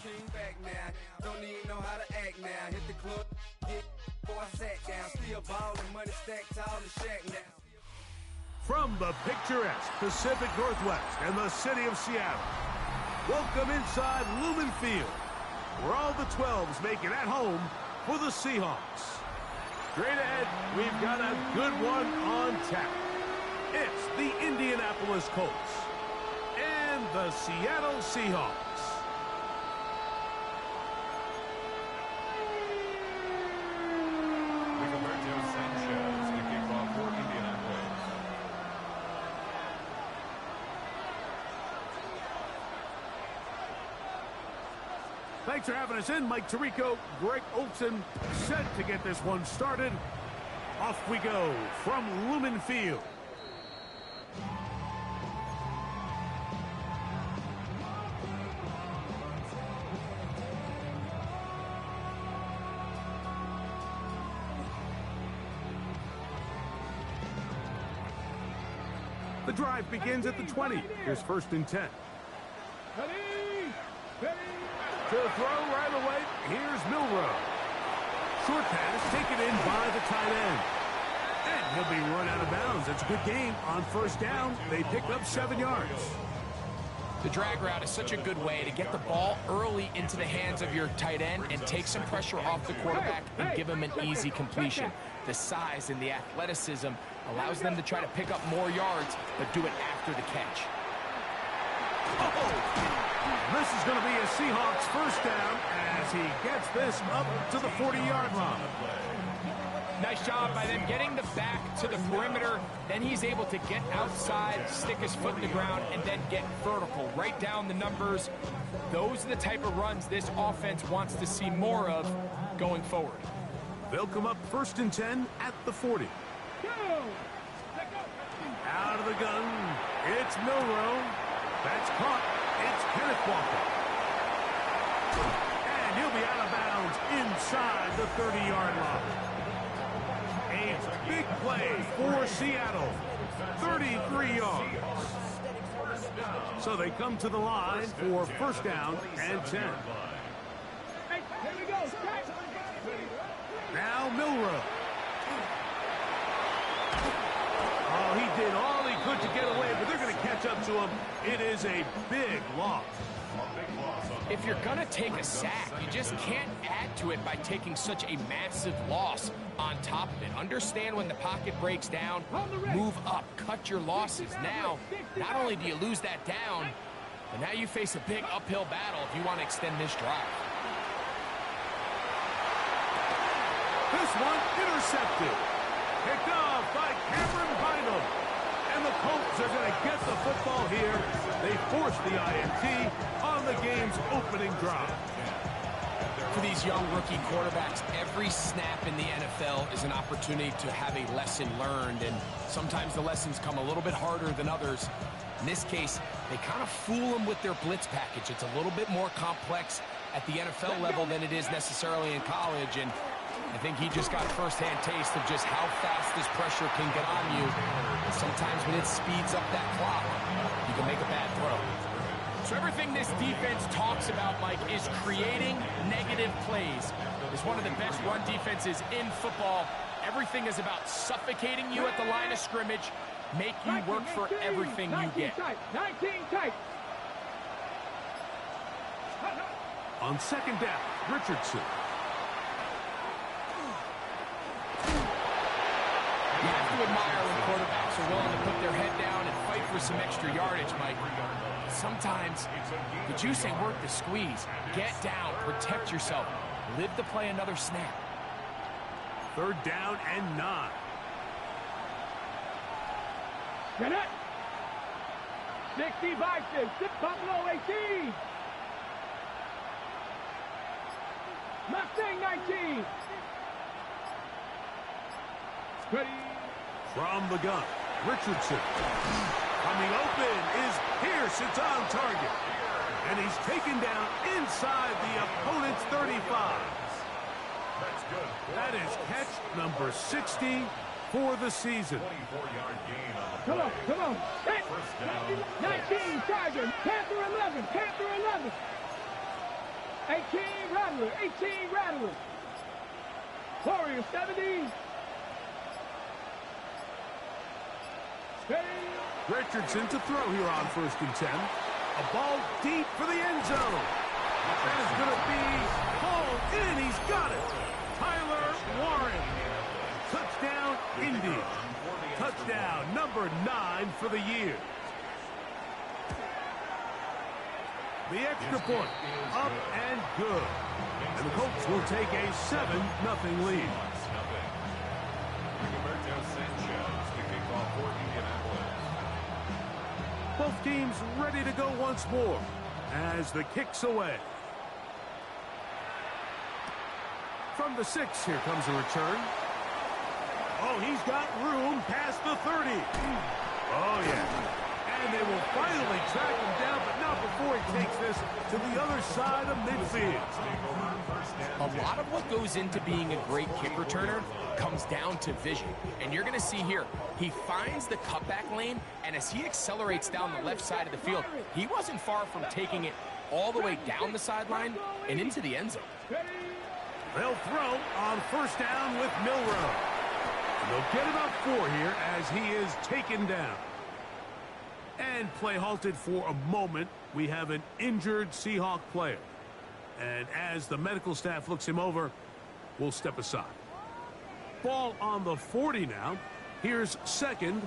King back now. Don't even know how to act now. Hit the club, get before I sat down. Still ballin', money stacked tall and shack now. From the picturesque Pacific Northwest and the city of Seattle, welcome inside Lumen Field, where all the 12s make it at home for the Seahawks. Straight ahead, we've got a good one on tap. It's the Indianapolis Colts and the Seattle Seahawks. Thanks for having us in. Mike Tirico, Greg Olson, set to get this one started. Off we go from Lumen Field. The drive begins at the 20. Here's 1st and 10. To throw right away, here's Milroe. Short pass taken in by the tight end. And he'll be run out of bounds. It's a good game on 1st down. They pick up 7 yards. The drag route is such a good way to get the ball early into the hands of your tight end and take some pressure off the quarterback and give him an easy completion. The size and the athleticism allows them to try to pick up more yards, but do it after the catch. This is going to be a Seahawks 1st down as he gets this up to the 40-yard line. Nice job by them getting the back to the perimeter. Then he's able to get outside, stick his foot in the ground, and then get vertical. Right down the numbers. Those are the type of runs this offense wants to see more of going forward. They'll come up 1st and 10 at the 40. Out of the gun, it's Milroe. That's caught. It's Kenneth Walker. And he'll be out of bounds inside the 30-yard line. A big play for Seattle. 33 yards. So they come to the line for 1st down and 10. Now Milroe. Oh, he did all he could to get away, but they're going to catch up to him. It is a big loss. If you're going to take a sack, you just can't add to it by taking such a massive loss on top of it. Understand when the pocket breaks down, move up, cut your losses. Now, not only do you lose that down, but now you face a big uphill battle if you want to extend this drive. This one intercepted. Picked off by Cameron Bynum. And the Colts are going to get the football here. They force the INT on the game's opening drive. For these young rookie quarterbacks, every snap in the NFL is an opportunity to have a lesson learned, and sometimes the lessons come a little bit harder than others. In this case, they kind of fool them with their blitz package. It's a little bit more complex at the NFL level than it is necessarily in college, and I think he just got a first-hand taste of just how fast this pressure can get on you. And sometimes when it speeds up that clock, you can make a bad throw. So everything this defense talks about, Mike, is creating negative plays. It's one of the best run defenses in football. Everything is about suffocating you at the line of scrimmage, make you work for everything you get. 19 tight. On 2nd down, Richardson. You have to admire when quarterbacks are willing to put their head down and fight for some extra yardage, Mike. Sometimes the juice ain't worth the squeeze. Get down, protect yourself, live to play another snap. 3rd down and 9. Get it. 65, 6 Buffalo 18. Mustang 19. Ready. From the gun, Richardson. Coming open is Pierce. It's on target. And he's taken down inside the opponent's 35. That is catch number 60 for the season. Come on, come on. 19, Tiger. Panther 11, Panther 11. 18 Rattler. 18 Rattler. Warrior 70. Richardson to throw here on 1st and 10. A ball deep for the end zone. That is going to be hauled in. He's got it. Tyler Warren. Touchdown, Indy. Touchdown, number 9 for the year. The extra point, up and good. And the Colts will take a 7-0 lead. Both teams ready to go once more as the kick's away. From the 6, here comes a return. Oh, he's got room past the 30. Oh, yeah. And they will finally track him down, but not before he takes this to the other side of midfield. A lot of what goes into being a great kick returner comes down to vision. And you're going to see here, he finds the cutback lane, and as he accelerates down the left side of the field, he wasn't far from taking it all the way down the sideline and into the end zone. They'll throw on 1st down with Milroe. They'll get about 4 here as he is taken down. And play halted for a moment. We have an injured Seahawk player. And as the medical staff looks him over, we'll step aside. Ball on the 40 now. Here's 2nd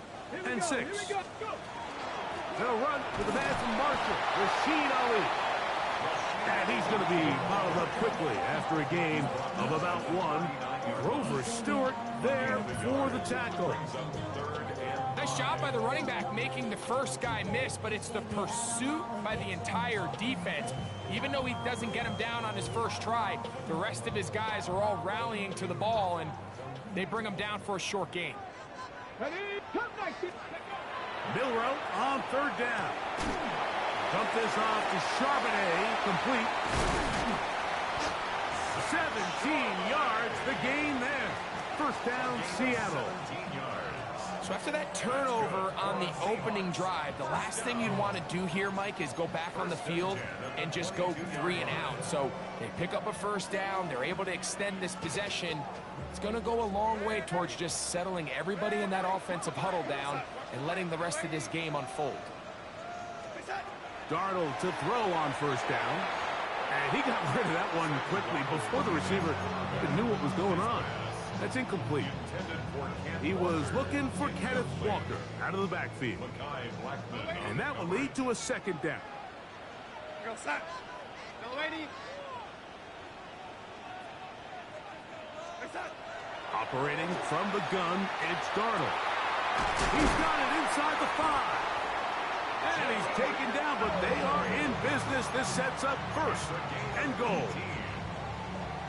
and 6. They'll run to the man from Marshall, Rashid Ali. And he's going to be bottled up quickly after a gain of about 1. Grover Stewart there for the tackle. Nice job by the running back making the first guy miss, but it's the pursuit by the entire defense. Even though he doesn't get him down on his first try, the rest of his guys are all rallying to the ball, and they bring him down for a short gain. Milroe on 3rd down. Dump this off to Charbonnet, complete. 17 yards, the gain there. 1st down, Seattle. So after that turnover on the opening drive, the last thing you'd want to do here, Mike, is go back on the field and just go 3 and out. So they pick up a 1st down. They're able to extend this possession. It's going to go a long way towards just settling everybody in that offensive huddle down and letting the rest of this game unfold. Darnold to throw on 1st down. And he got rid of that one quickly before the receiver even knew what was going on. That's incomplete. He was looking for Kenneth Walker out of the backfield. And that will lead to a 2nd down. Operating from the gun, it's Darnold. He's got it inside the 5. And he's taken down, but they are in business. This sets up 1st and goal.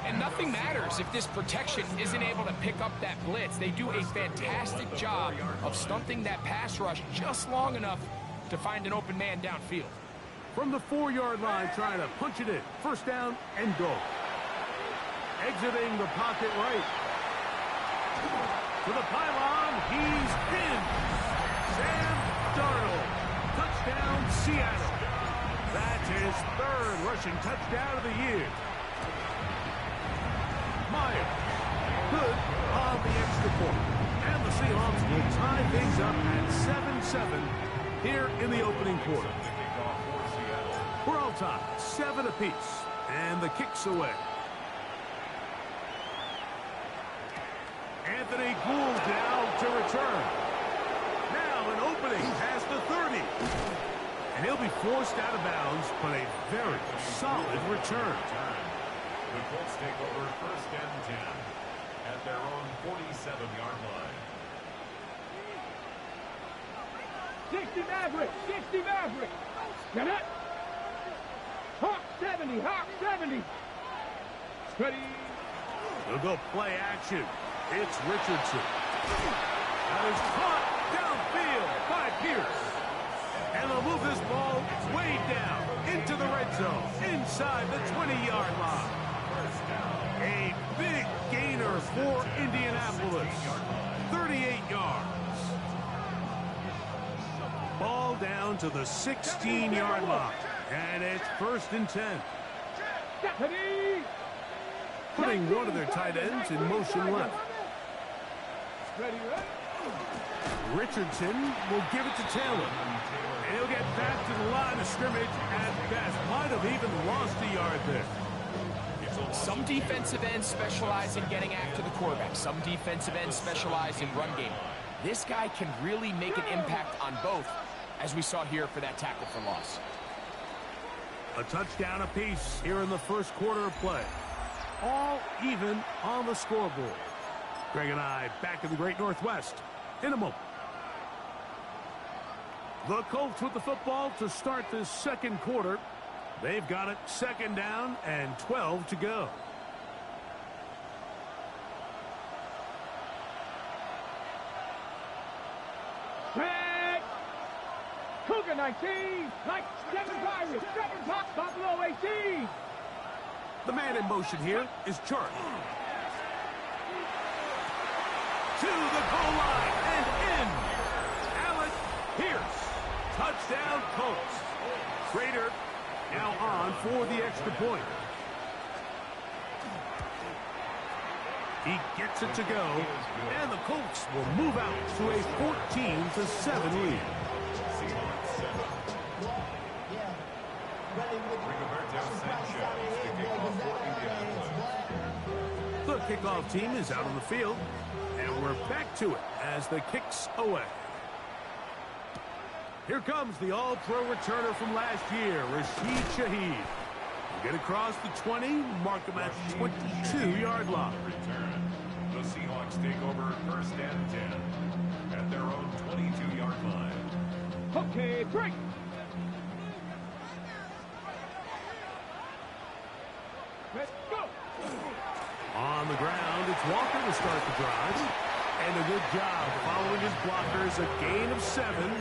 And nothing matters if this protection isn't able to pick up that blitz. They do a fantastic job of stunting that pass rush just long enough to find an open man downfield. From the 4-yard line, trying to punch it in. 1st down and goal. Exiting the pocket right. To the pylon, he's in. Sam Darnold. Touchdown, Seattle. That's his 3rd rushing touchdown of the year. Meyer, good on the extra point. And the Seahawks will tie things up at 7-7 here in the opening quarter. We're all tied, 7 apiece, and the kick's away. Anthony Gould down to return. Now an opening past the 30. And he'll be forced out of bounds, but a very solid return. The Colts take over 1st and 10 at their own 47-yard line. 60 Maverick. 60 Maverick. Get it. Hawk 70. Hawk 70. Ready. They'll go play action. It's Richardson. That is caught downfield by Pierce. And they'll move this ball way down into the red zone, inside the 20-yard line. A big gainer for Indianapolis. 38 yards. Ball down to the 16-yard line. And it's 1st and 10. Stephanie. Putting one of their tight ends in motion left. Ready, ready. Richardson will give it to Taylor. And he'll get back to the line of scrimmage at best. Might have even lost a yard there. Some defensive ends specialize in getting after the quarterback. Some defensive ends specialize in run game. This guy can really make an impact on both, as we saw here for that tackle for loss. A touchdown apiece here in the first quarter of play. All even on the scoreboard. Greg and I back in the Great Northwest in a moment. The Colts with the football to start this second quarter. They've got it second down and 12 to go. Set. Cougar 19. Like 7 Pirates. 7 Pop. Buffalo 18. The man in motion here is Chart. To the goal line and in. Alec Pierce. Touchdown Colts. Schrader now on for the extra point. He gets it to go, and the Colts will move out to a 14-7 lead. The kickoff team is out on the field, and we're back to it as the kick's away. Here comes the all-pro returner from last year, Rashid Shaheed. He'll get across the 20, mark him at the 22-yard line. The Seahawks take over first and 10 at their own 22-yard line. Okay, break. Let's go. On the ground, it's Walker to start the drive. And a good job following his blockers. A gain of 7.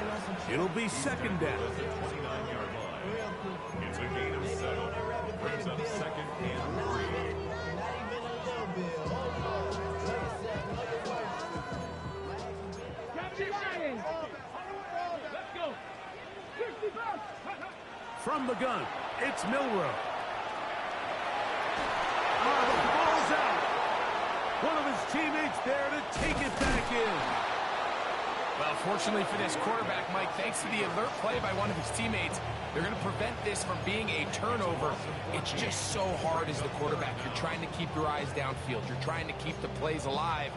It'll be second down. At the 29-yard line. It's a gain of 7. Brings up second and 3. Let's go. 65. From the gun, it's Milrow. The ball's out. One of his teammates there to take it back in. Well, fortunately for this quarterback, Mike, thanks to the alert play by one of his teammates, they're going to prevent this from being a turnover. It's just so hard as the quarterback. You're trying to keep your eyes downfield. You're trying to keep the plays alive.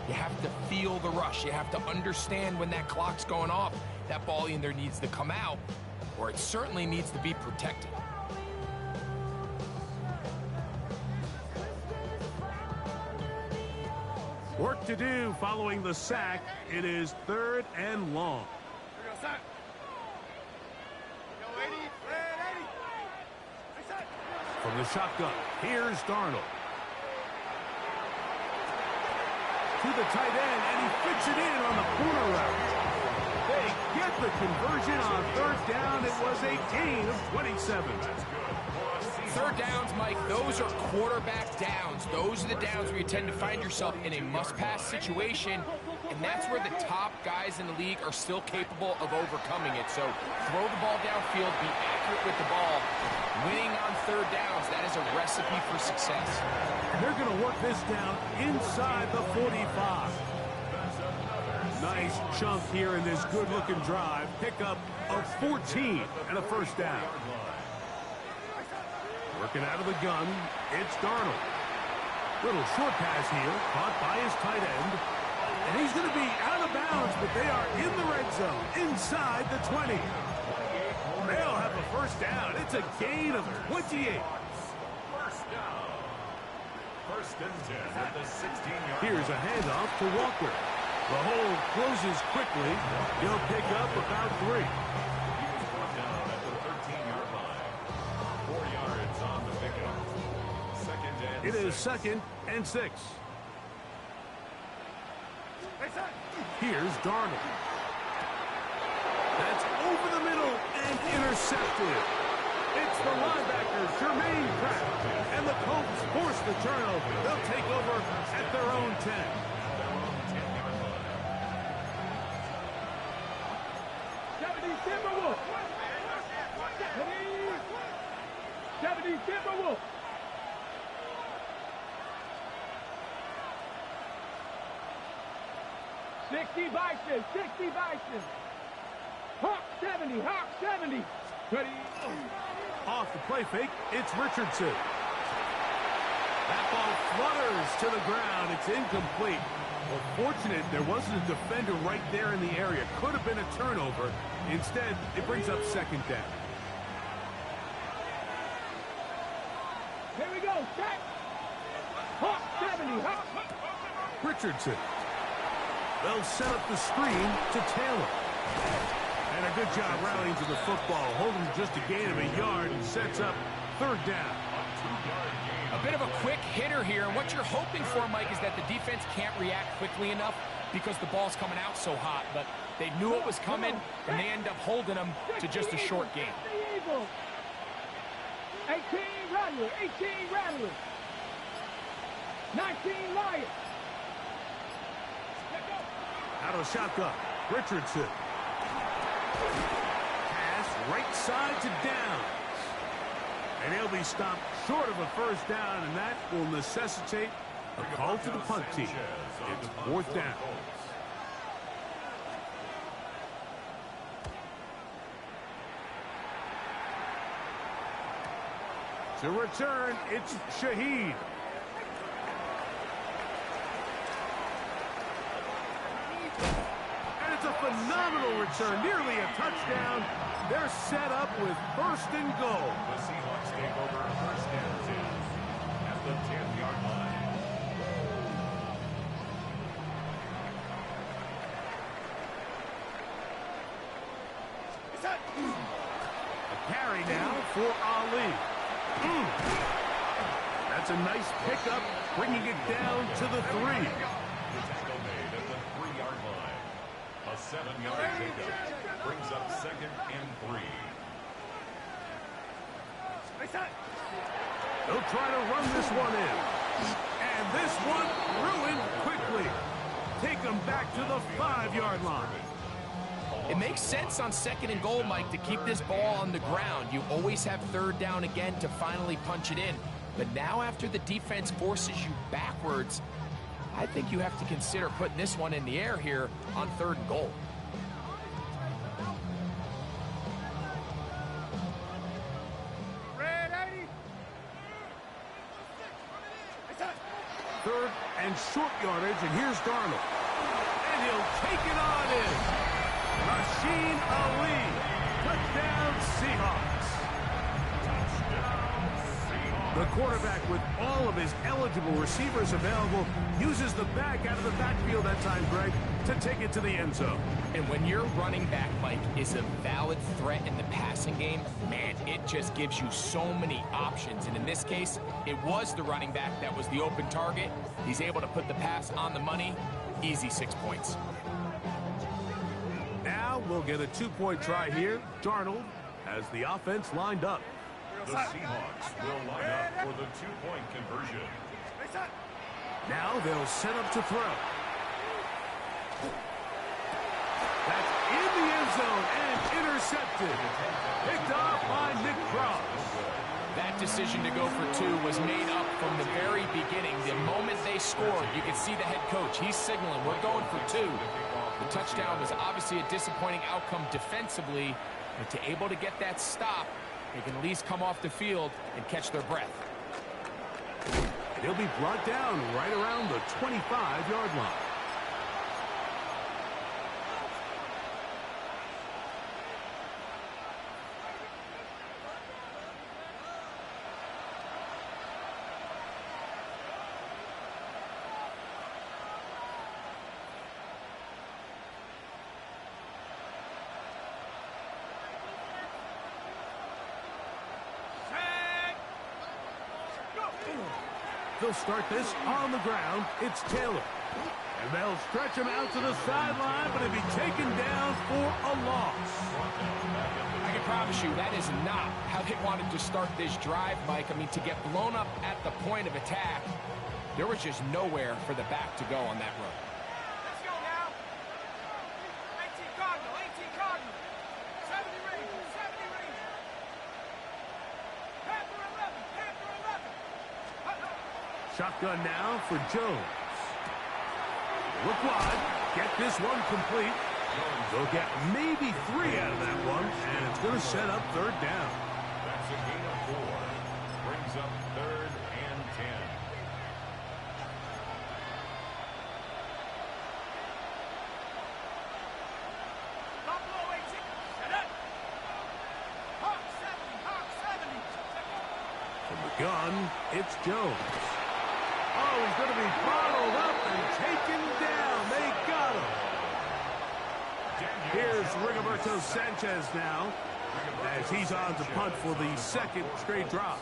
You have to feel the rush. You have to understand when that clock's going off. That ball either needs to come out, or it certainly needs to be protected. Work to do following the sack. It is third and long. From the shotgun, here's Darnold. To the tight end, and he fits it in on the corner route. They get the conversion on third down. It was a gain of 27. Third downs, Mike, those are quarterback downs. Those are the downs where you tend to find yourself in a must-pass situation, and that's where the top guys in the league are still capable of overcoming it. So throw the ball downfield, be accurate with the ball. Winning on third downs, that is a recipe for success. They're going to work this down inside the 45. Nice chunk here in this good-looking drive. Pickup of 14 and a first down. Working out of the gun, it's Darnold. Little short pass here, caught by his tight end. And he's going to be out of bounds, but they are in the red zone, inside the 20. They'll have a first down. It's a gain of 28. First down. First and 10 at the 16-yard line. Here's a handoff to Walker. The hole closes quickly. He'll pick up about 3. He was brought down at the 13-yard line. 4 yards on the pickup. Second and It is 6. second and 6. Here's Darnold. That's over the middle and intercepted. It's the linebacker, Jermaine Pratt. And the Colts force the turnover. They'll take over at their own 10. Timberwolf. 60 Bison, 60 Bison. Hawk 70, Hawk 70. Ready? Off the play fake, it's Richardson. That ball flutters to the ground. It's incomplete. Well, fortunate there wasn't a defender right there in the area. Could have been a turnover. Instead, it brings up second down. Here we go, set. Hawk 70, Hawk. Richardson. They'll set up the screen to Taylor. And a good job rallying to the football, holding just a gain of a yard and sets up third down. A bit of a quick hitter here, and what you're hoping for, Mike, is that the defense can't react quickly enough because the ball's coming out so hot, but they knew it was coming, and they end up holding them to just a short game. 18 Rattler, 18 Rattler. 19 Lion. Out of shotgun, Richardson. Pass right side to down. And he'll be stopped short of a first down, and that will necessitate a call to the punt team. It's fourth down. To return, it's Shaheed. And it's a phenomenal return, nearly a touchdown. They're set up with first and goal. The Seahawks take over first and 10 at the 10-yard line. A carry now for Ali. That's a nice pickup, bringing it down to the 3. The tackle made at the 3-yard line. A 7-yard pickup brings up second and 3. They'll try to run this one in. And this one ruined quickly. Take them back to the 5-yard line. It makes sense on second and goal, Mike, to keep this ball on the ground. You always have third down again to finally punch it in. But now after the defense forces you backwards, I think you have to consider putting this one in the air here on third and goal. Third and short yardage, and here's Darnold. And he'll take it on in. Rasheen Ali. Touchdown, Seahawks. The quarterback, with all of his eligible receivers available, uses the back out of the backfield that time, Greg, to take it to the end zone. And when your running back, Mike, is a valid threat in the passing game, man, it just gives you so many options. And in this case, it was the running back that was the open target. He's able to put the pass on the money. Easy 6 points. Now we'll get a 2-point try here. Darnold has the offense lined up. The Seahawks will line up for the 2-point conversion. Now they'll set up to throw. That's in the end zone and intercepted. Picked off by Nick Cross. That decision to go for 2 was made up from the very beginning. The moment they scored, you could see the head coach. He's signaling, we're going for 2. The touchdown was obviously a disappointing outcome defensively, but to able to get that stop, they can at least come off the field and catch their breath. He'll be brought down right around the 25-yard line. They'll start this on the ground. It's Taylor. And they'll stretch him out to the sideline, but he'll be taken down for a loss. I can promise you that is not how they wanted to start this drive, Mike. I mean, to get blown up at the point of attack, there was just nowhere for the back to go on that run. Let's go now. 18 Cardinal, 18 Cardinal. 70 Rangers, 70 Rangers. Panther 11, Panther 11. Shotgun now for Jones. Look wide. get this one complete. They'll get maybe 3 out of that one, and it's going to set up third down. That's a gain of 4. Brings up 3rd and 10. Buffalo 18. Set up. Hawk 70. Hawk 70. From the gun, it's Jones. Oh, he's going to be bottled up and taken down. They got him. Here's Rigoberto Sanchez now, as he's on to punt for the 2nd straight drop.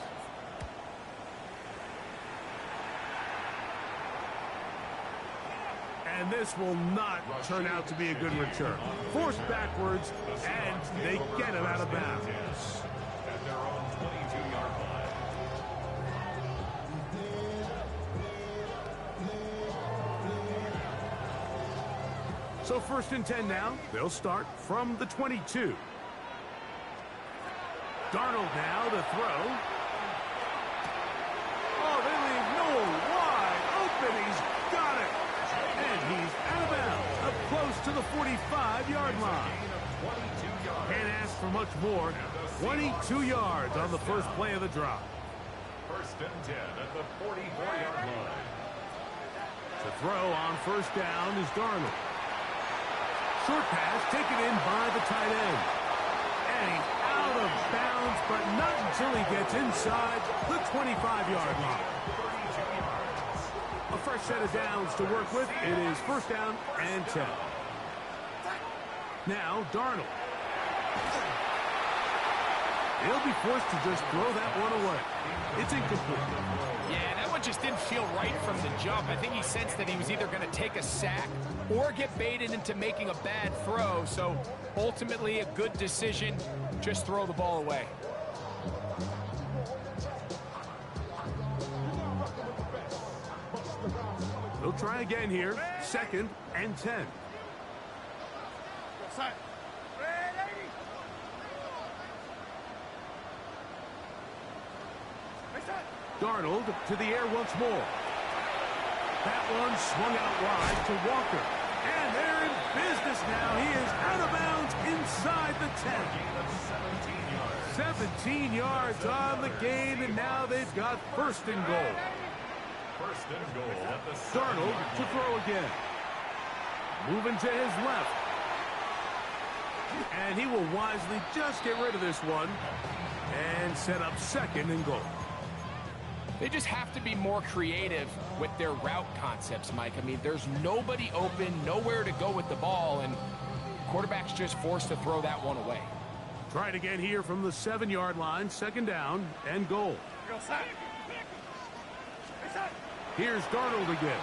And this will not turn out to be a good return. Forced backwards, and they get him out of bounds. At their own 22-yard line. So 1st and 10 now. They'll start from the 22. Darnold now to throw. Oh, they leave Noel wide open. He's got it. And he's out of bounds, up close to the 45-yard line. Can't ask for much more. 22 yards on the first play of the drop. 1st and 10 at the 44-yard line. To throw on 1st down is Darnold. Short pass taken in by the tight end. And he's out of bounds, but not until he gets inside the 25-yard line. A fresh set of downs to work with. It is 1st down and 10. Now, Darnold. He'll be forced to just throw that one away. It's incomplete. Yeah, that one just didn't feel right from the jump. I think he sensed that he was either going to take a sack or get baited into making a bad throw. So ultimately a good decision. Just throw the ball away. They'll try again here. 2nd and 10. Darnold to the air once more. That one swung out wide to Walker. And they're in business now. He is out of bounds inside the 10. 17 yards on the gain, and now they've got 1st and goal. 1st and goal at the Darnold to throw again. Moving to his left. And he will wisely just get rid of this one and set up 2nd and goal. They just have to be more creative with their route concepts, Mike. I mean, there's nobody open, nowhere to go with the ball, and quarterback's just forced to throw that one away. Try it again here from the 7-yard line, 2nd down and goal. Here's Darnold again.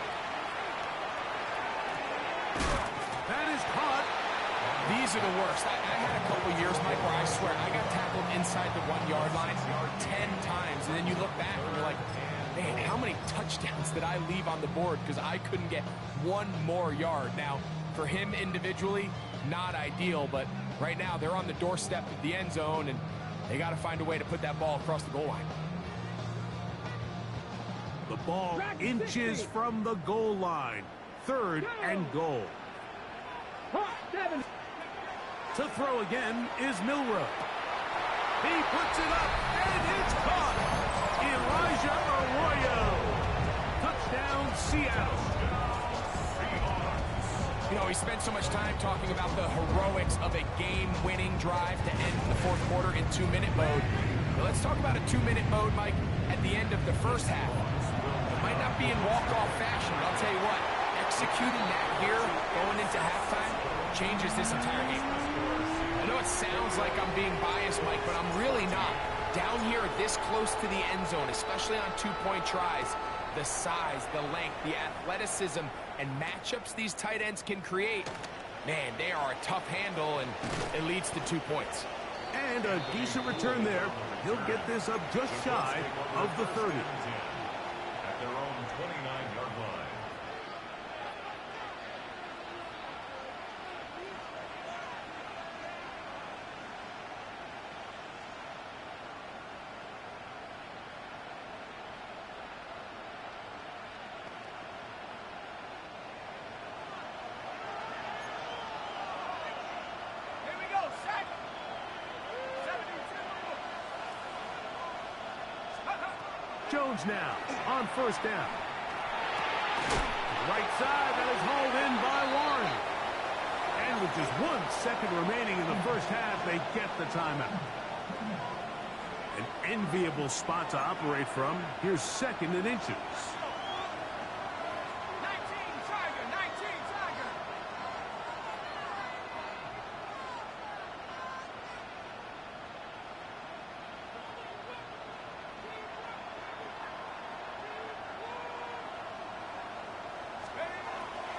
That is caught. These are the worst. I had a couple years, Mike, where I swear I got tackled inside the 1-yard line 10 times, and then you look back and you're like, man, how many touchdowns did I leave on the board because I couldn't get one more yard? Now, for him individually, not ideal, but right now they're on the doorstep of the end zone, and they got to find a way to put that ball across the goal line. The ball inches from the goal line. 3rd and goal. To throw again is Milroe. He puts it up, and it's caught. Elijah Arroyo. Touchdown, Seattle. You know, we spent so much time talking about the heroics of a game-winning drive to end the 4th quarter in 2-minute mode. Now let's talk about a 2-minute mode, Mike, at the end of the 1st half. It might not be in walk-off fashion, but I'll tell you what, executing that here going into halftime changes this entire game. I know it sounds like I'm being biased, Mike, but I'm really not. Down here this close to the end zone, especially on 2-point tries, the size, the length, the athleticism, and matchups these tight ends can create, man, they are a tough handle, and it leads to 2 points. And a decent return there. He'll get this up just shy of the 30. At their own 29-yard line. Jones now on first down. Right side, that is hauled in by Warren. And with just 1 second remaining in the first half, they get the timeout. An enviable spot to operate from. Here's 2nd and inches. 19 Tiger, 19 Tiger.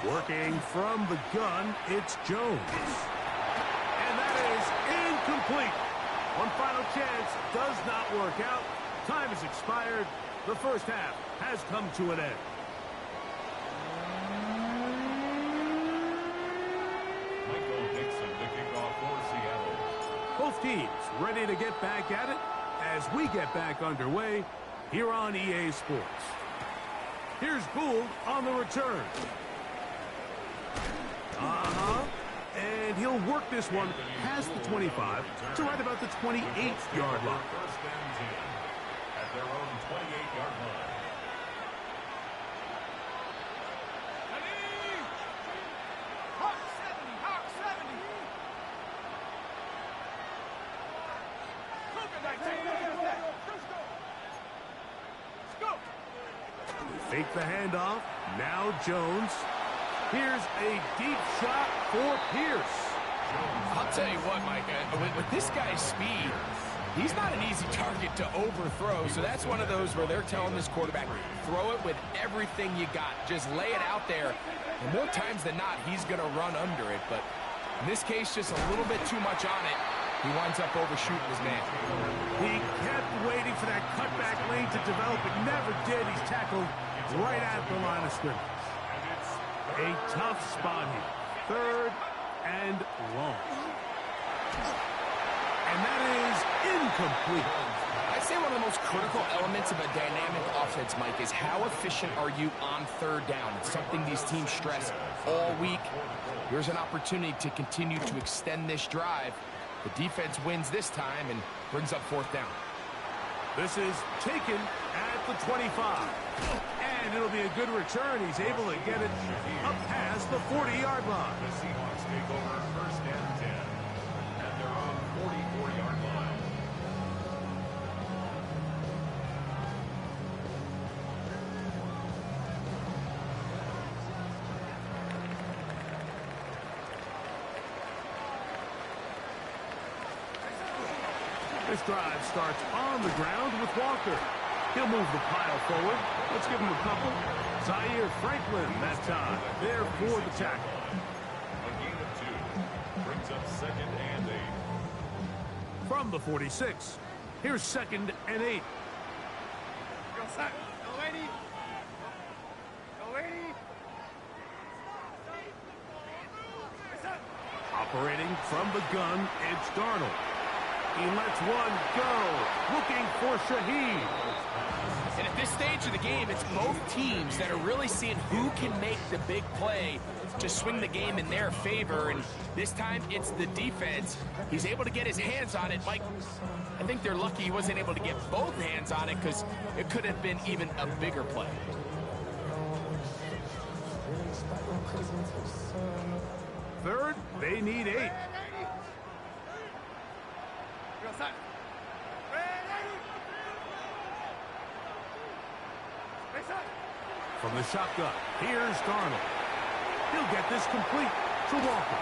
Working from the gun, it's Jones. And that is incomplete. One final chance does not work out. Time has expired. The first half has come to an end. Michael Dixon to kick off for Seattle. Both teams ready to get back at it as we get back underway here on EA Sports. Here's Gould on the return. And he'll work this one past the 25 to right about the 28-yard line. First and 10 at their own 28-yard line. Ready? Hawk 70, Hawk 70. Cougar 19. Scoop. Fake the handoff. Now Jones. Here's a deep shot for Pierce. I'll tell you what, Mike, with this guy's speed, he's not an easy target to overthrow. So that's one of those where they're telling this quarterback, throw it with everything you got. Just lay it out there. And more times than not, he's going to run under it. But in this case, just a little bit too much on it. He winds up overshooting his man. He kept waiting for that cutback lane to develop. It never did. He's tackled right at the line of scrimmage. A tough spot here. 3rd and long. And that is incomplete. I'd say one of the most critical elements of a dynamic offense, Mike, is how efficient are you on 3rd down? It's something these teams stress all week. Here's an opportunity to continue to extend this drive. The defense wins this time and brings up 4th down. This is taken at the 25. And it'll be a good return. He's able to get it up past the 40-yard line. The Seahawks take over first and 10 at their own 44-yard line. This drive starts on the ground with Walker. He'll move the pile forward. Let's give him a couple. Zaire Franklin that time. There for the tackle. A gain of 2 brings up 2nd and 8. From the 46, here's 2nd and 8. Go set. Go lady. Go lady. Operating from the gun, it's Darnold. He lets one go. Looking for Shaheed. And at this stage of the game, it's both teams that are really seeing who can make the big play to swing the game in their favor. And this time, it's the defense. He's able to get his hands on it. Mike, I think they're lucky he wasn't able to get both hands on it because it could have been even a bigger play. Third, they need 8. Go set. Ready. From the shotgun, here's Darnold. He'll get this complete to Walker.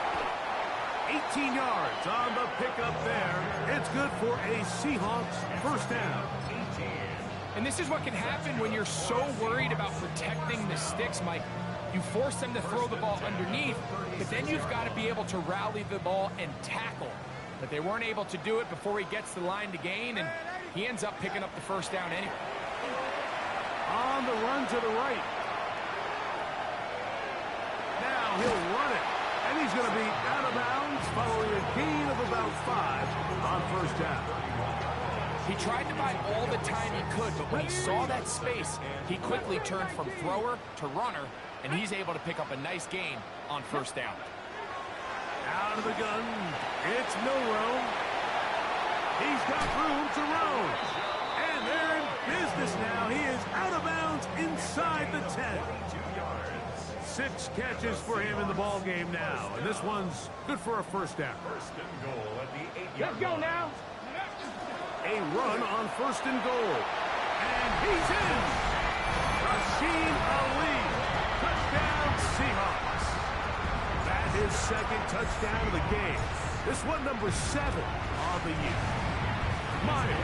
18 yards on the pickup there. It's good for a Seahawks first down. And this is what can happen when you're so worried about protecting the sticks, Mike. You force them to throw the ball underneath, but then you've got to be able to rally the ball and tackle. But they weren't able to do it before he gets the line to gain, and he ends up picking up the first down anyway. On the run to the right. Now he'll run it. And he's going to be out of bounds following a gain of about 5 on first down. He tried to buy all the time he could, but when he saw that space, he quickly turned from thrower to runner, and he's able to pick up a nice gain on first down. Out of the gun, it's Milroe. He's got room to roam. And they're in business now. He the 10. 6 catches for him in the ball game now, and this one's good for a first down. First and goal at the 8-yard line. Let's go now. A run on first and goal. And he's in. Rashid Ali. Touchdown, Seahawks. That's his second touchdown of the game. This one number 7 of the year. Myers.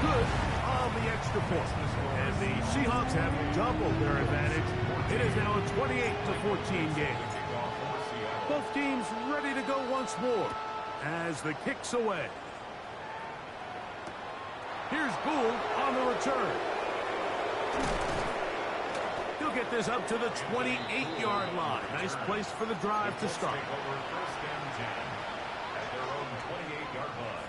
Good on the extra point. And the Seahawks have doubled their advantage. It is now a 28-14 game. Both teams ready to go once more as the kick's away. Here's Gould on the return. He'll get this up to the 28-yard line. Nice place for the drive to start. Over first and 10 at their own 28-yard line.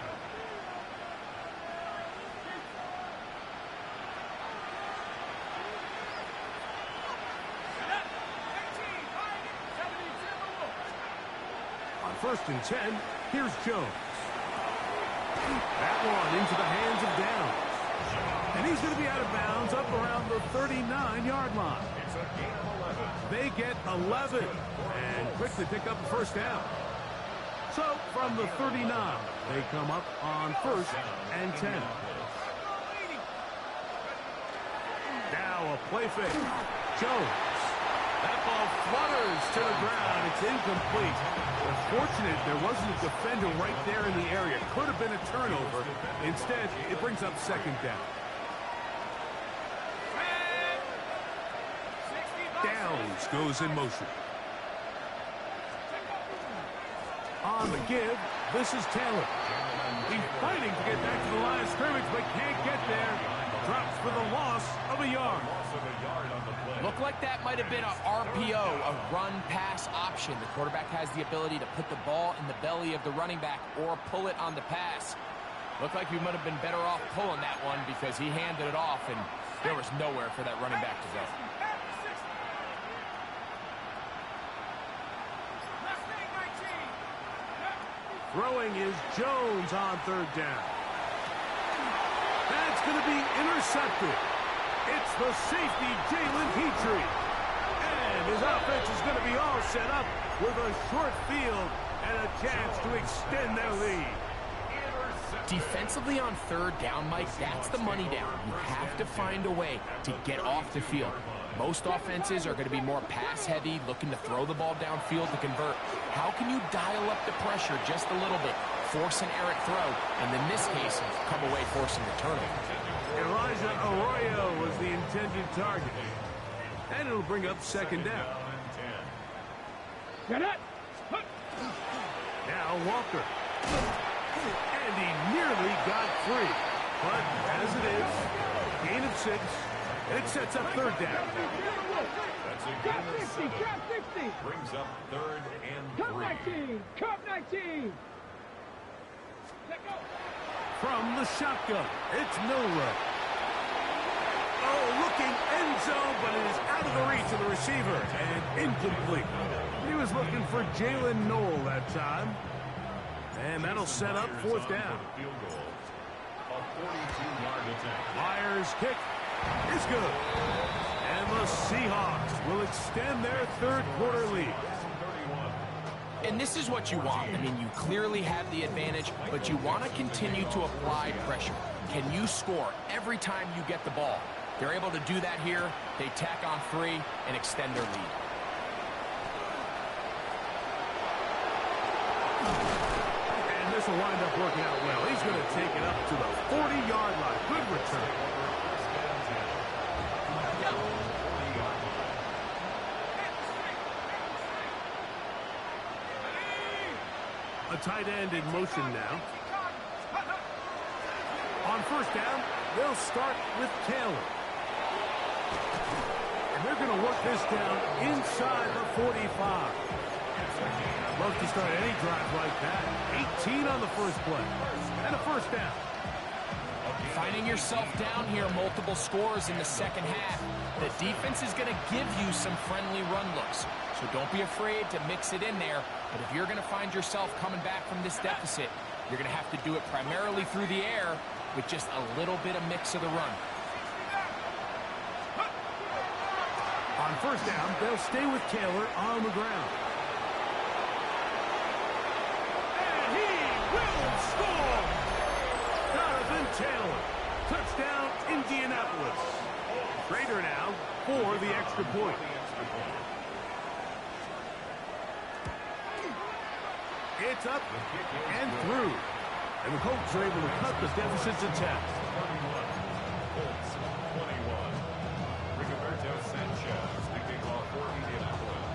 On first and 10, here's Jones. That one into the hands of Downs. And he's going to be out of bounds up around the 39-yard line. It's a gain of 11. They get 11 and quickly pick up the first down. So from the 39, they come up on first and 10. Now a play fake. Jones. That ball flutters to the ground. It's incomplete. Unfortunate there wasn't a defender right there in the area. Could have been a turnover. Instead, it brings up second down. Downs goes in motion. On the give, this is Taylor. He's fighting to get back to the line of scrimmage, but can't get there. Drops for the loss of a yard. Looked like that might have been a RPO, a run-pass option. The quarterback has the ability to put the ball in the belly of the running back or pull it on the pass. Looked like he might have been better off pulling that one because he handed it off, and there was nowhere for that running back to go. Throwing is Jones on third down. That's going to be intercepted. It's the safety, Jalen Petrie. And his offense is going to be all set up with a short field and a chance to extend their lead. Defensively on third down, Mike, that's the money down. You have to find a way to get off the field. Most offenses are going to be more pass-heavy, looking to throw the ball downfield to convert. How can you dial up the pressure just a little bit, force an errant throw, and in this case, come away forcing the turnover? Elijah Arroyo was the intended target. And it'll bring up second down. Get it! Now Walker. And he nearly got free. But as it is, gain of 6. And it sets up third down. That's a gain of 7. Drop 60. Brings up third and 3. Cup 19. Cup 19. From the shotgun, it's Milroe. Oh, looking end zone, but it is out of the reach of the receiver and incomplete. He was looking for Jalen Noel that time. And that'll set up fourth down. Field goal. A 42-yard attempt. Myers' kick is good. And the Seahawks will extend their third quarter lead. And this is what you want. I mean, you clearly have the advantage, but you want to continue to apply pressure. Can you score every time you get the ball? They're able to do that here. They tack on 3 and extend their lead. And this will wind up working out well. He's going to take it up to the 40-yard line. Good return. A tight end in motion now. On first down, they'll start with Taylor. And they're going to work this down inside the 45. Love to start any drive like that. 18 on the first play. And a first down. Finding yourself down here, multiple scores in the second half. The defense is going to give you some friendly run looks. So don't be afraid to mix it in there. But if you're going to find yourself coming back from this deficit, you're going to have to do it primarily through the air with just a little bit of mix of the run. On first down, they'll stay with Taylor on the ground. And he will score! Jonathan Taylor. Touchdown, Indianapolis. Rader now for the extra point. It's up and through. And the Colts are able to cut the deficit to 10. Colts 21. Rigoberto Sanchez, the kickoff for Indianapolis.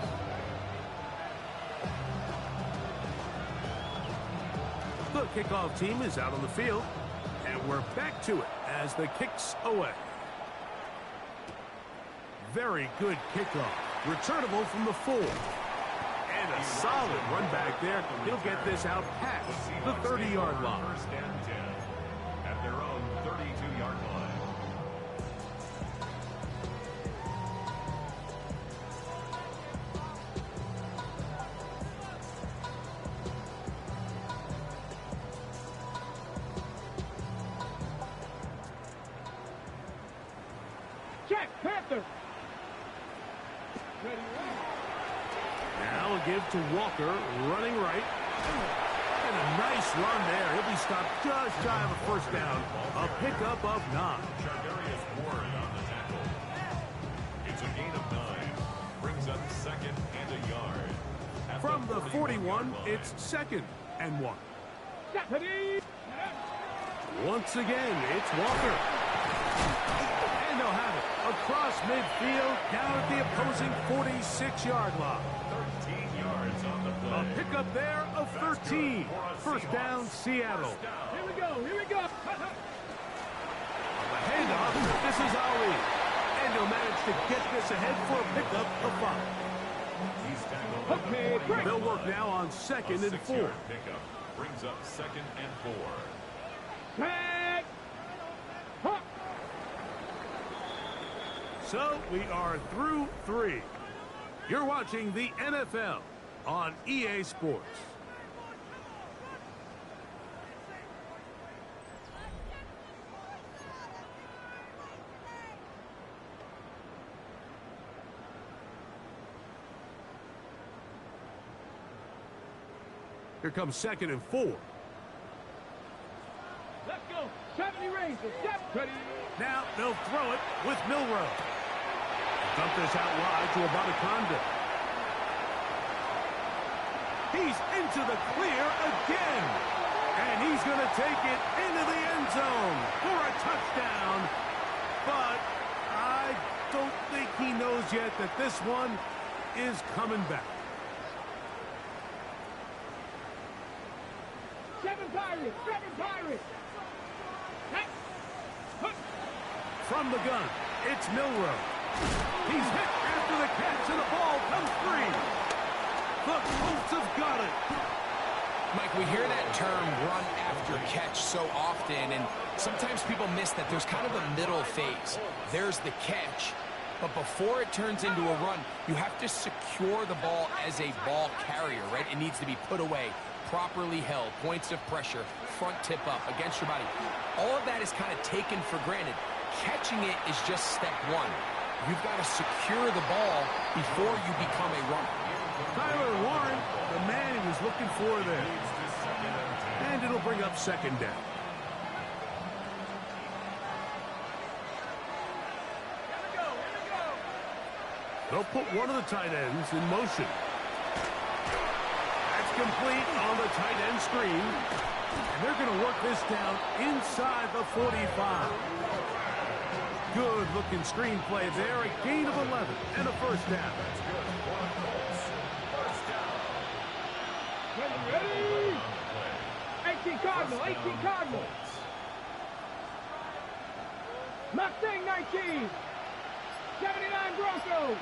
The kickoff team is out on the field. And we're back to it as the kick's away. Very good kickoff. Returnable from the 4. And a solid run back there. He'll get this out past the 30-yard line. First and 10 at their own 32-yard line. Check, Panther. Ready, Now a give to Walker, running right. And a nice run there. He'll be stopped just shy of a first down. A pickup of 9. Chargarius Ward on the tackle. It's a gain of 9. Brings up second and a yard. At From the 41, line. it's second and 1. ready. Once again, it's Walker. And they'll have it across midfield, down at the opposing 46-yard line. 13 yards on the play. A pickup there of 13. First down, Seattle. Here we go, here we go. The handoff, this is Ali. And he'll manage to get this ahead for a pickup of 5. He's tackled. Okay, break. They'll work now on second and 4. Pickup brings up second and 4. Tag. Huh. So we are through 3. You're watching the NFL on EA Sports. Here comes second and 4. Let's go. 70 Rangers. Step. Ready. Now they'll throw it with Milrow. Dump this out wide to Abataconda. He's into the clear again. And he's going to take it into the end zone for a touchdown. But I don't think he knows yet that this one is coming back. 7 Pirates. 7 Pirates. Hey. Huh. From the gun, it's Milrow. He's hit after the catch, and the ball comes free. The Colts have got it. Mike, we hear that term run after catch so often, and sometimes people miss that there's kind of a middle phase. There's the catch, but before it turns into a run, you have to secure the ball as a ball carrier, right? It needs to be put away, properly held, points of pressure, front tip up against your body. All of that is kind of taken for granted. Catching it is just step 1. You've got to secure the ball before you become a runner. Tyler Warren, the man he was looking for there. And it'll bring up second down. Here we go. Here we go. They'll put one of the tight ends in motion. That's complete on the tight end screen. And they're going to work this down inside the 45. Good-looking screenplay there. A gain of 11 and a first down. Ready. 18 Cardinal. 18 Cardinal. Mustang 19. 79 Broncos.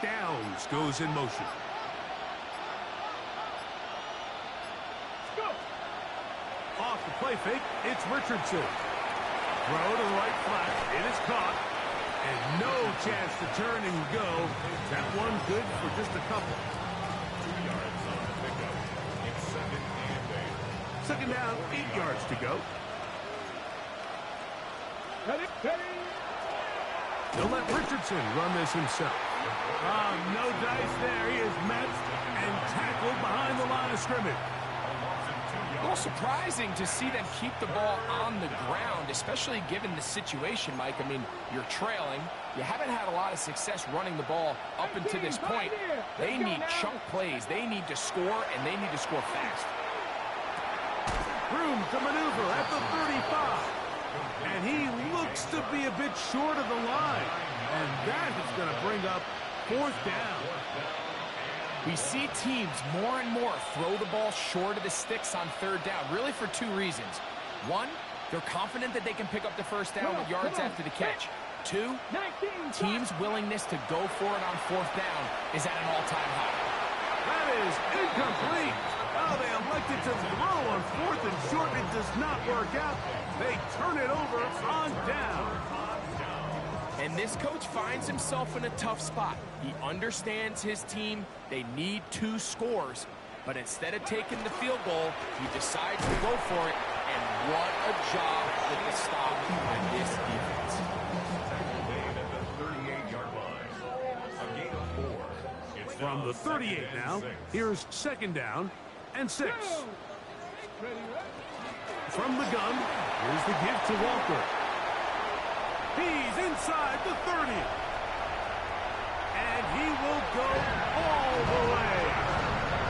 Downs goes in motion. Go. Off the play fake, it's Richardson. Throw to the right flat. It is caught. And no chance to turn and go. That one good for just a couple. 2 yards on the pickup. It's second and 8. Second down, 8 yards to go. Ready. Ready. He'll let Richardson run this himself. No dice there. He is met and tackled behind the line of scrimmage. A little surprising to see them keep the ball on the ground, especially given the situation, Mike. I mean, you're trailing. You haven't had a lot of success running the ball up until this point. They need chunk plays. They need to score, and they need to score fast. Room to maneuver at the 35. And he looks to be a bit short of the line. And that is going to bring up 4th down. We see teams more and more throw the ball short of the sticks on 3rd down, really for 2 reasons. 1, they're confident that they can pick up the 1st down with yards after the catch. 2, teams' willingness to go for it on 4th down is at an all-time high. That is incomplete. Oh, they elected to throw on 4th and short. It does not work out. They turn it over on down. And this coach finds himself in a tough spot. He understands his team. They need 2 scores. But instead of taking the field goal, he decides to go for it. And what a job with the stop by this defense. From the 38 now, here's 2nd down and 6. From the gun, here's the give to Walker. He's inside the 30. And he will go all the way.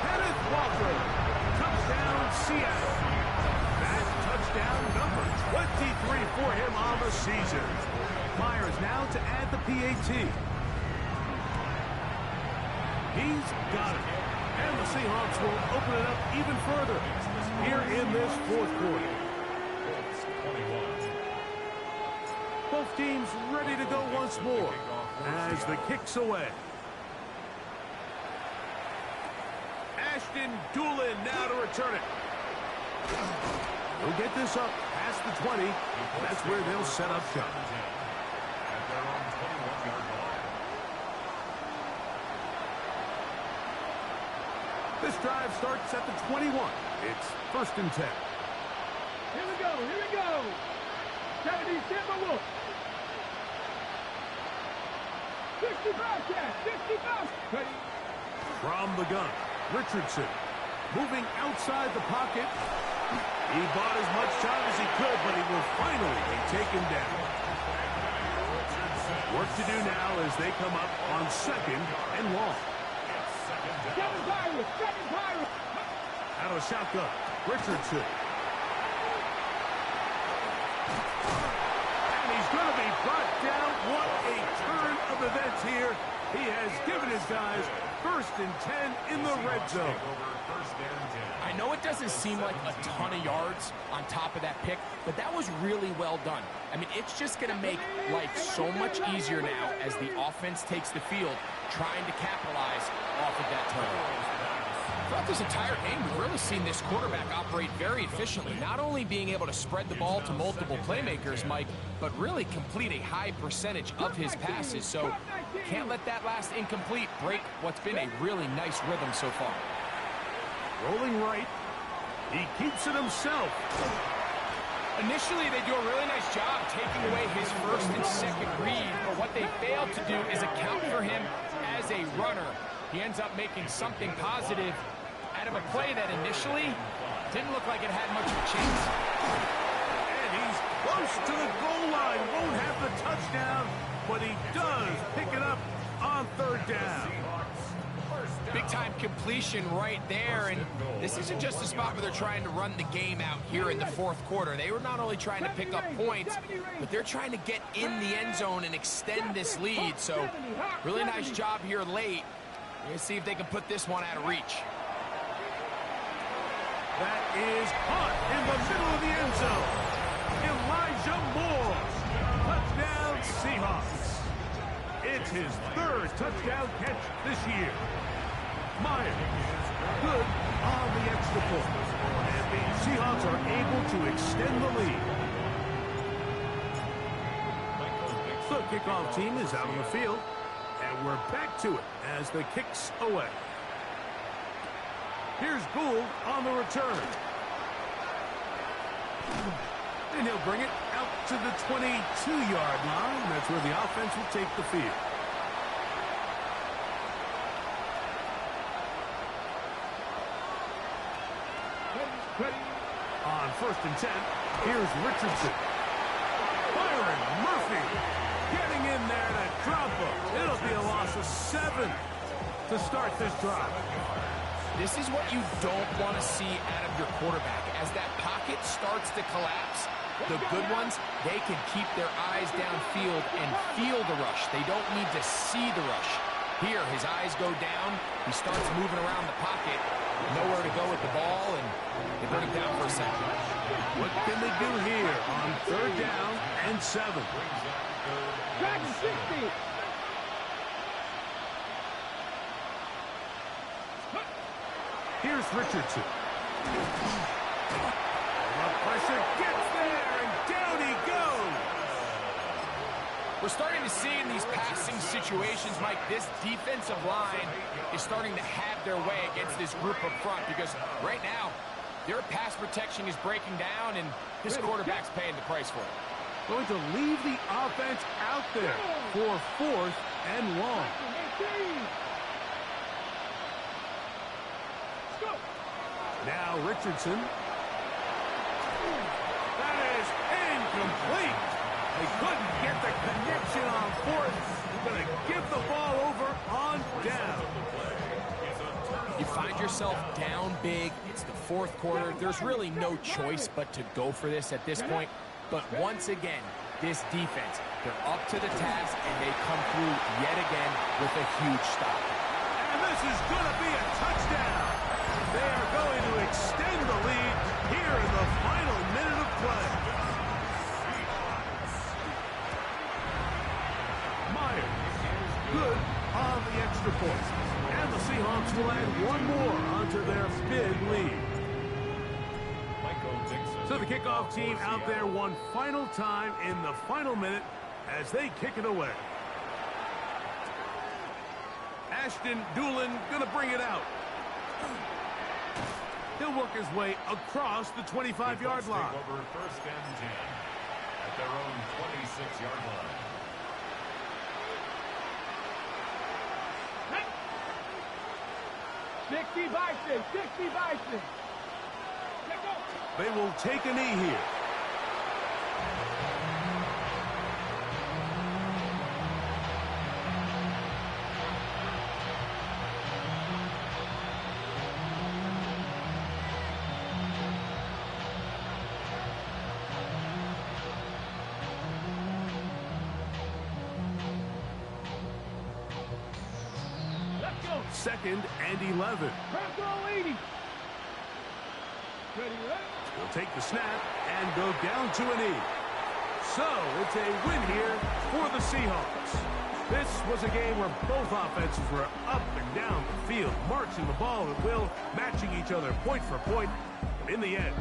Kenneth Walker, touchdown Seattle. That touchdown number 23 for him on the season. Myers now to add the PAT. He's got it. And the Seahawks will open it up even further here in this 4th quarter. Both teams ready to go once more as the kick's away. Ashton Doolin now to return it. He'll get this up past the 20. That's where they'll set up shop. This drive starts at the 21. It's 1st and 10. Here we go, here we go. Kennedy, stand by Wolf. 65 catch, 65. Ready. From the gun, Richardson moving outside the pocket. He bought as much time as he could, but he will finally be taken down. Work to do now as they come up on 2nd and long. Second Pirates. Out of shotgun, Richardson. And he's going to be brought down. What a turn of events here. He has given his guys 1st and 10 in the red zone. I know it doesn't seem like a ton of yards on top of that pick, but that was really well done. I mean, it's just going to make life so much easier now as the offense takes the field, trying to capitalize off of that turnover. Throughout this entire game, we've really seen this quarterback operate very efficiently, not only being able to spread the ball to multiple playmakers, Mike, but really complete a high percentage of his passes. So can't let that last incomplete break what's been a really nice rhythm so far. Rolling right. He keeps it himself. Initially, they do a really nice job taking away his 1st and 2nd read, but what they failed to do is account for him as a runner. He ends up making something positive out of a play that initially didn't look like it had much of a chance. And he's close to the goal line. Won't have the touchdown, but he does pick it up on 3rd down. Big-time completion right there, and this isn't just a spot where they're trying to run the game out here in the 4th quarter. They were not only trying to pick up points, but they're trying to get in the end zone and extend this lead. So really nice job here late. We're going to see if they can put this one out of reach. That is caught in the middle of the end zone. Elijah Moore. Touchdown Seahawks. It's his 3rd touchdown catch this year. Myers, good on the extra point. And the Seahawks are able to extend the lead. The kickoff team is out on the field. And we're back to it as the kick's away. Here's Gould on the return. And he'll bring it out to the 22-yard line. That's where the offense will take the field. On 1st and 10, here's Richardson. Byron Murphy getting in there to drop him. It'll be a loss of 7 to start this drive. This is what you don't want to see out of your quarterback. As that pocket starts to collapse, the good ones, they can keep their eyes downfield and feel the rush. They don't need to see the rush. Here, his eyes go down. He starts moving around the pocket. Nowhere to go with the ball, and they bring him down for a second. What can they do here on 3rd down and 7? Dragon 60. Here's Richardson. The pressure gets there, and down he goes. We're starting to see in these passing situations, Mike, this defensive line is starting to have their way against this group up front because right now, their pass protection is breaking down, and this quarterback's paying the price for it. Going to leave the offense out there for 4th and long. Now Richardson. That is incomplete. They couldn't get the connection on 4th. Going to give the ball over on down. You find yourself down big. It's the 4th quarter. There's really no choice but to go for this at this point. But once again, this defense, they're up to the task, and they come through yet again with a huge stop. And this is going to be a touchdown. They are going to extend the lead here in the final minute of play. Myers, good on the extra point. And the Seahawks will add one more onto their big lead. So the kickoff team out there one final time in the final minute as they kick it away. Ashton Doolin going to bring it out. He'll work his way across the 25-yard line. Over 1st and 10 at their own 26-yard line. Dixie Bison, Dixie Bison. They will take a knee here. Let's go. 2nd and 11. Bronco 80. Ready, right? Will take the snap and go down to a knee. So it's a win here for the Seahawks. This was a game where both offenses were up and down the field, marching the ball at will, matching each other point for point. In the end,